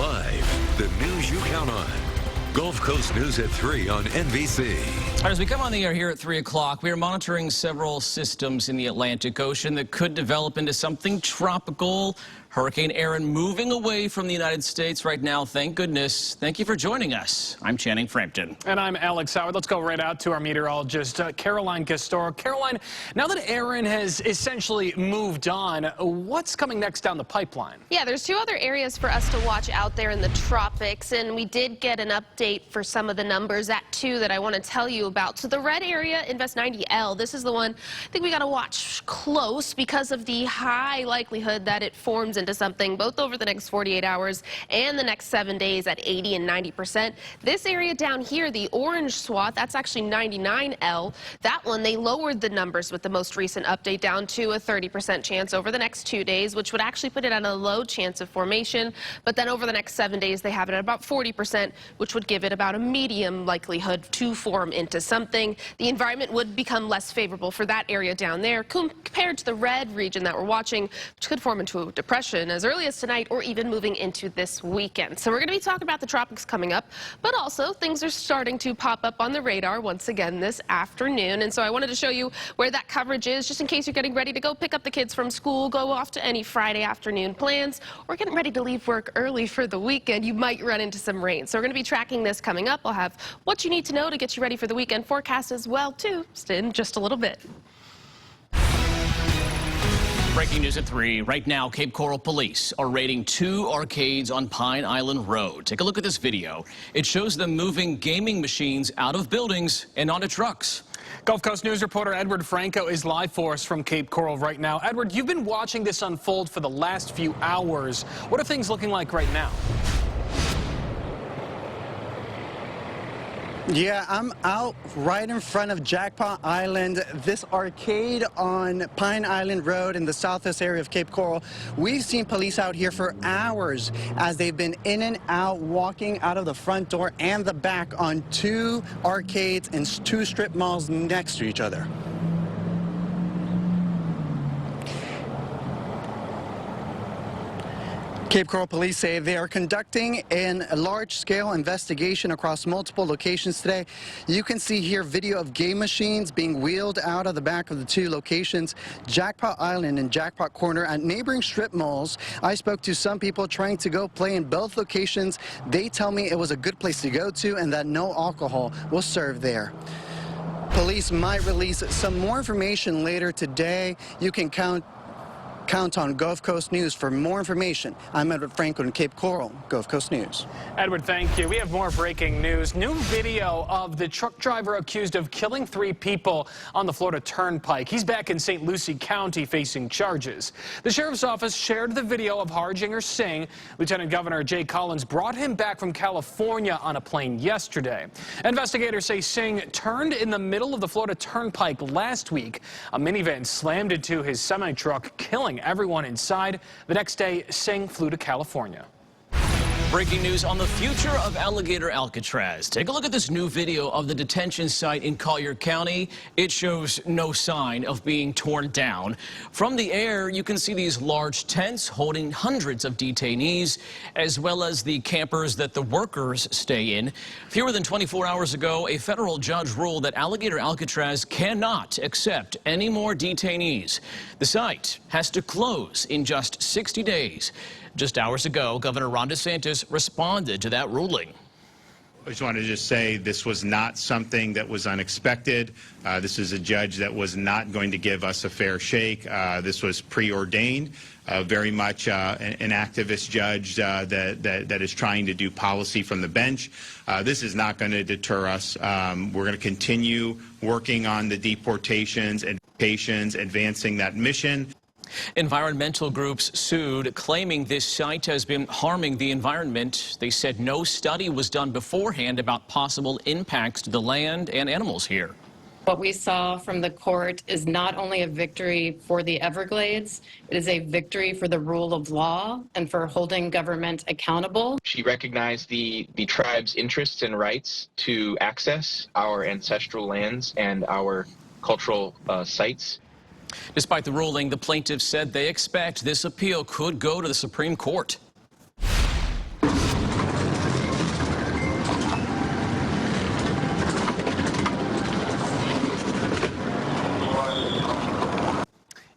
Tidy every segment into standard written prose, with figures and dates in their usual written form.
Live, the news you count on. Gulf Coast News at 3 on NBC. All right, as we come on the air here at 3 o'clock, we are monitoring several systems in the Atlantic Ocean that could develop into something tropical. Hurricane Erin moving away from the United States right now, thank goodness. Thank you for joining us. I'm Channing Frampton. And I'm Alex Howard. Let's go right out to our meteorologist, Caroline Castoro. Caroline, now that Erin has essentially moved on, what's coming next down the pipeline? Yeah, there's two other areas for us to watch out there in the tropics, and we did get an update for some of the numbers at 2 that I want to tell you about. So the red area, Invest 90L, this is the one I think we got to watch close because of the high likelihood that it forms into something both over the next 48 hours and the next 7 days at 80 and 90%. This area down here, the orange swath, that's actually 99L. That one, they lowered the numbers with the most recent update down to a 30% chance over the next 2 days, which would actually put it at a low chance of formation. But then over the next 7 days, they have it at about 40%, which would give it about a medium likelihood to form into something. The environment would become less favorable for that area down there compared to the red region that we're watching, which could form into a depression as early as tonight or even moving into this weekend. So we're going to be talking about the tropics coming up, but also things are starting to pop up on the radar once again this afternoon. And so I wanted to show you where that coverage is, just in case you're getting ready to go pick up the kids from school, go off to any Friday afternoon plans, or getting ready to leave work early for the weekend. You might run into some rain. So we're going to be tracking this coming up. I'll have what you need to know to get you ready for the weekend forecast as well, too, in just a little bit. Breaking news at 3. Right now, Cape Coral police are raiding 2 arcades on Pine Island Road. Take a look at this video. It shows them moving gaming machines out of buildings and onto trucks. Gulf Coast News reporter Edward Franco is live for us from Cape Coral right now. Edward, you've been watching this unfold for the last few hours. What are things looking like right now? Yeah, I'm out right in front of Giacobbi Island, this arcade on Pine Island Road in the southwest area of Cape Coral. We've seen police out here for hours as they've been in and out, walking out of the front door and the back on 2 arcades and 2 strip malls next to each other. Cape Coral police say they are conducting a large-scale investigation across multiple locations today. You can see here video of game machines being wheeled out of the back of the 2 locations, Giacobbi Island and Jackpot Corner at neighboring strip malls. I spoke to some people trying to go play in both locations. They tell me it was a good place to go to and that no alcohol was served there. Police might release some more information later today. You can count on Gulf Coast News for more information. I'm Edward Franco in Cape Coral, Gulf Coast News. Edward, thank you. We have more breaking news. New video of the truck driver accused of killing 3 people on the Florida Turnpike. He's back in St. Lucie County facing charges. The sheriff's office shared the video of Harjinger Singh. Lieutenant Governor Jay Collins brought him back from California on a plane yesterday. Investigators say Singh turned in the middle of the Florida Turnpike last week. A minivan slammed into his semi-truck, killing everyone inside. The next day, Singh flew to California. Breaking news on the future of Alligator Alcatraz. Take a look at this new video of the detention site in Collier County. It shows no sign of being torn down. From the air, you can see these large tents holding hundreds of detainees, as well as the campers that the workers stay in. Fewer than 24 hours ago, a federal judge ruled that Alligator Alcatraz cannot accept any more detainees. The site has to close in just 60 days. Just hours ago, Governor Ron DeSantis responded to that ruling. I just wanted to say this was not something that was unexpected. This is a judge that was not going to give us a fair shake. This was preordained. Very much an activist judge that is trying to do policy from the bench. This is not going to deter us. We're going to continue working on the deportations and advancing that mission. Environmental groups sued, claiming this site has been harming the environment. They said no study was done beforehand about possible impacts to the land and animals here. What we saw from the court is not only a victory for the Everglades, it is a victory for the rule of law and for holding government accountable. She recognized the tribe's interests and rights to access our ancestral lands and our cultural sites. Despite the ruling, the plaintiffs said they expect this appeal could go to the Supreme Court.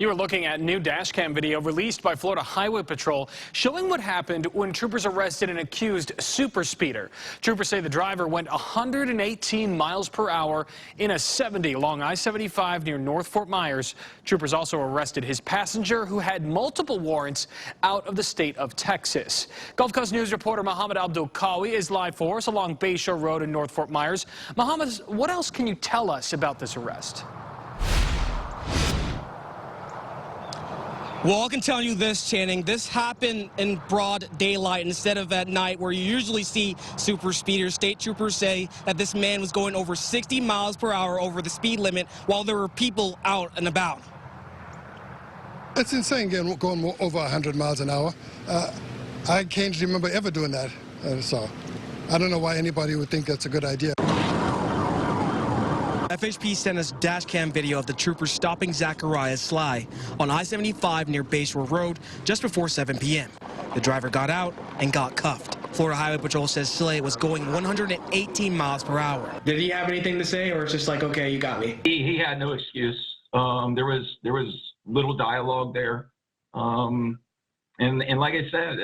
You are looking at new dash cam video released by Florida Highway Patrol showing what happened when troopers arrested an accused super speeder. Troopers say the driver went 118 miles per hour in a 70 along I-75 near North Fort Myers. Troopers also arrested his passenger, who had multiple warrants out of the state of Texas. Gulf Coast News reporter Mohammed Abdul-Qawi is live for us along Bayshore Road in North Fort Myers. Mohammed, what else can you tell us about this arrest? Well, I can tell you this, Channing. This happened in broad daylight instead of at night, where you usually see super speeders. State troopers say that this man was going over 60 miles per hour over the speed limit while there were people out and about. It's insane going over 100 miles an hour. I can't remember ever doing that. So I don't know why anybody would think that's a good idea. FHP sent us dash cam video of the troopers stopping Zachariah Sly on I-75 near Bayshore Road just before 7 p.m. The driver got out and got cuffed. Florida Highway Patrol says Slay was going 118 miles per hour. Did he have anything to say, or it's just like, okay, you got me? He had no excuse. There was little dialogue there. And like I said,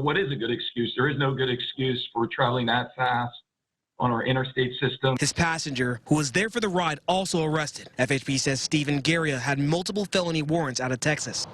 what is a good excuse? There is no good excuse for traveling that fast on our interstate system. His passenger, who was there for the ride, also arrested. FHP says Stephen Garia had multiple felony warrants out of Texas.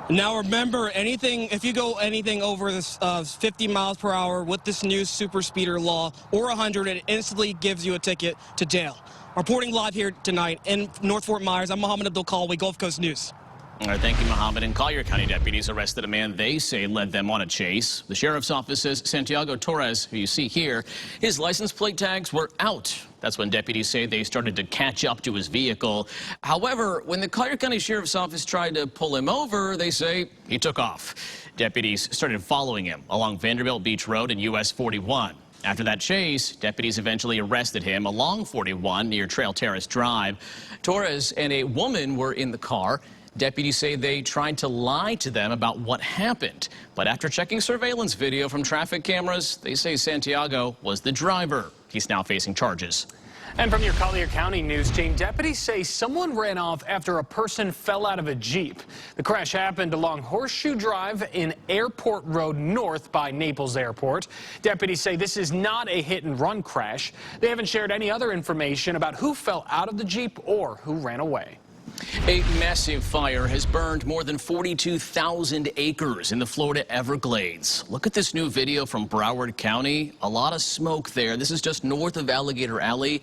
Now remember, if you go anything over this 50 miles per hour with this new super speeder law, or 100, it instantly gives you a ticket to jail. Reporting live here tonight in North Fort Myers, I'm Mohammed Abdul-Qawi, Gulf Coast News. All right, thank you, Mohammed. And Collier County deputies arrested a man they say led them on a chase. The sheriff's office says Santiago Torres, who you see here, his license plate tags were out. That's when deputies say they started to catch up to his vehicle. However, when the Collier County Sheriff's Office tried to pull him over, they say he took off. Deputies started following him along Vanderbilt Beach Road and US 41. After that chase, deputies eventually arrested him along 41 near Trail Terrace Drive. Torres and a woman were in the car. Deputies say they tried to lie to them about what happened. But after checking surveillance video from traffic cameras, they say Santiago was the driver. He's now facing charges. And from your Collier County news team, deputies say someone ran off after a person fell out of a Jeep. The crash happened along Horseshoe Drive in Airport Road North by Naples Airport. Deputies say this is not a hit-and-run crash. They haven't shared any other information about who fell out of the Jeep or who ran away. A massive fire has burned more than 42,000 acres in the Florida Everglades. Look at this new video from Broward County. A lot of smoke there. This is just north of Alligator Alley.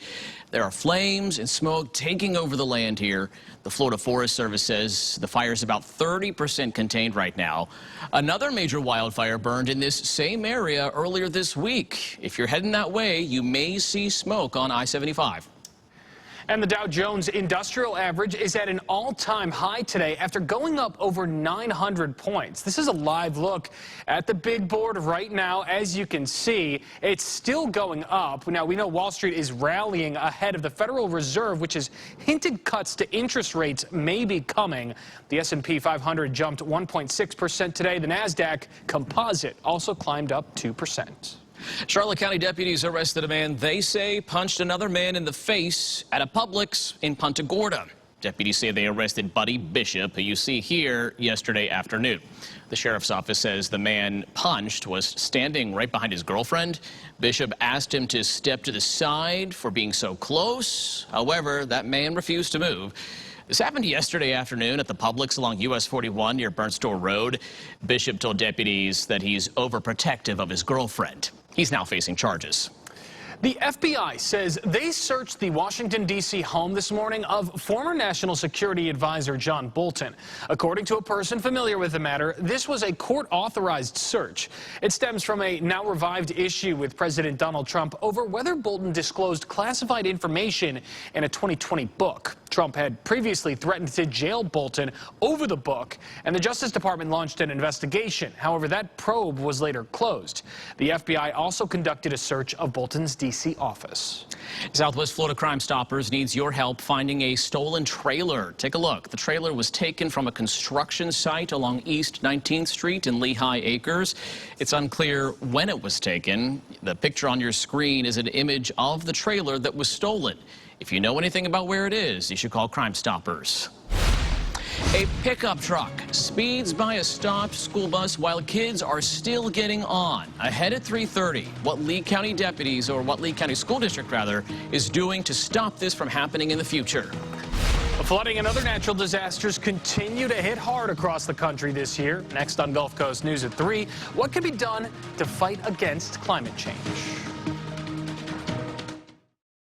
There are flames and smoke taking over the land here. The Florida Forest Service says the fire is about 30% contained right now. Another major wildfire burned in this same area earlier this week. If you're heading that way, you may see smoke on I-75. And the Dow Jones Industrial Average is at an all-time high today after going up over 900 points. This is a live look at the big board right now. As you can see, it's still going up. Now, we know Wall Street is rallying ahead of the Federal Reserve, which has hinted cuts to interest rates may be coming. The S&P 500 jumped 1.6% today. The NASDAQ Composite also climbed up 2%. Charlotte County deputies arrested a man they say punched another man in the face at a Publix in Punta Gorda. Deputies say they arrested Buddy Bishop, who you see here, yesterday afternoon. The sheriff's office says the man punched was standing right behind his girlfriend. Bishop asked him to step to the side for being so close. However, that man refused to move. This happened yesterday afternoon at the Publix along US 41 near Burnt Store Road. Bishop told deputies that he's overprotective of his girlfriend. He's now facing charges. The FBI says they searched the Washington, D.C. home this morning of former National Security Advisor John Bolton. According to a person familiar with the matter, this was a court-authorized search. It stems from a now-revived issue with President Donald Trump over whether Bolton disclosed classified information in a 2020 book. Trump had previously threatened to jail Bolton over the book, and the Justice Department launched an investigation. However, that probe was later closed. The FBI also conducted a search of Bolton's D.C. NBC office. Southwest Florida Crime Stoppers needs your help finding a stolen trailer. Take a look. The trailer was taken from a construction site along East 19th Street in Lehigh Acres. It's unclear when it was taken. The picture on your screen is an image of the trailer that was stolen. If you know anything about where it is, you should call Crime Stoppers. A pickup truck speeds by a stopped school bus while kids are still getting on. Ahead at 3:30, what Lee County deputies, or what Lee County School District rather, is doing to stop this from happening in the future. Flooding and other natural disasters continue to hit hard across the country this year. Next on Gulf Coast News at 3, what can be done to fight against climate change?